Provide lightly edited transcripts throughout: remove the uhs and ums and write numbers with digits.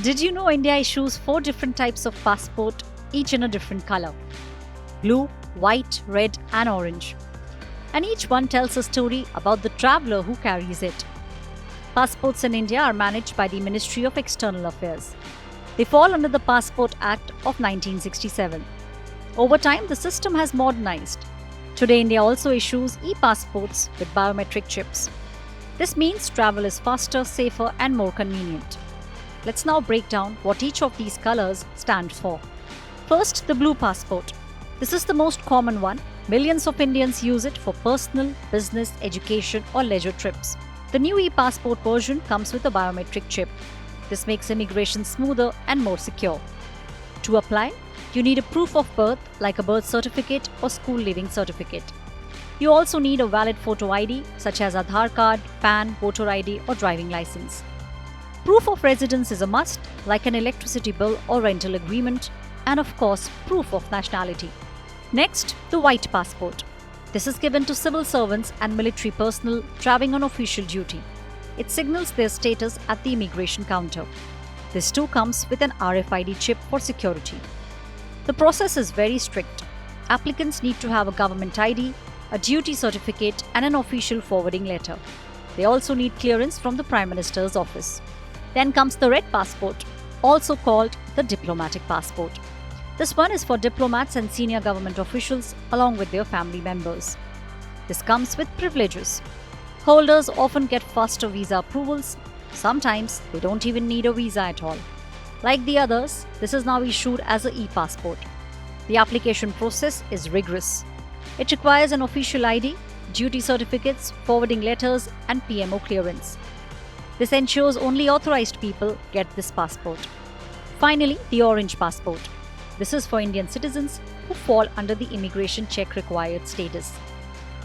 Did you know India issues 4 different types of passport, each in a different color? Blue, white, red, and orange. And each one tells a story about the traveler who carries it. Passports in India are managed by the Ministry of External Affairs. They fall under the Passport Act of 1967. Over time, the system has modernized. Today, India also issues e-passports with biometric chips. This means travel is faster, safer, and more convenient. Let's now break down what each of these colors stand for. First, the blue passport. This is the most common one. Millions of Indians use it for personal, business, education, or leisure trips. The new e-passport version comes with a biometric chip. This makes immigration smoother and more secure. To apply, you need a proof of birth like a birth certificate or school leaving certificate. You also need a valid photo ID such as Aadhaar card, PAN, voter ID, or driving license. Proof of residence is a must, like an electricity bill or rental agreement, and of course, proof of nationality. Next, the white passport. This is given to civil servants and military personnel traveling on official duty. It signals their status at the immigration counter. This too comes with an RFID chip for security. The process is very strict. Applicants need to have a government ID, a duty certificate, and an official forwarding letter. They also need clearance from the Prime Minister's office. Then comes the red passport, also called the diplomatic passport. This one is for diplomats and senior government officials along with their family members. This comes with privileges. Holders often get faster visa approvals. Sometimes they don't even need a visa at all. Like the others, this is now issued as an e-passport. The application process is rigorous. It requires an official ID, duty certificates, forwarding letters, and PMO clearance. This ensures only authorized people get this passport. Finally, the orange passport. This is for Indian citizens who fall under the immigration check required status.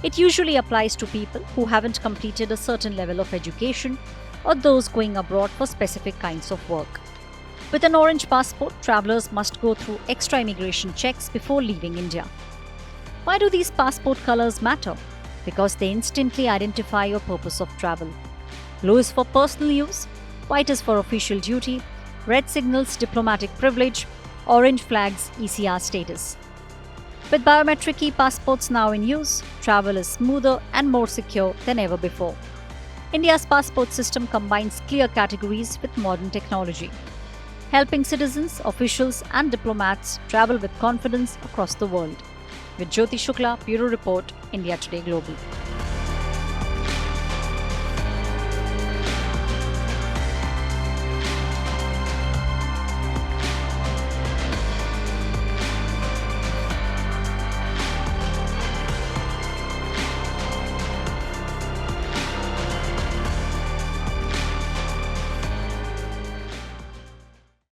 It usually applies to people who haven't completed a certain level of education or those going abroad for specific kinds of work. With an orange passport, travelers must go through extra immigration checks before leaving India. Why do these passport colors matter? Because they instantly identify your purpose of travel. Blue is for personal use, white is for official duty, red signals diplomatic privilege, orange flags ECR status. With biometric e-passports now in use, travel is smoother and more secure than ever before. India's passport system combines clear categories with modern technology, helping citizens, officials, and diplomats travel with confidence across the world. With Jyoti Shukla, Bureau Report, India Today Global.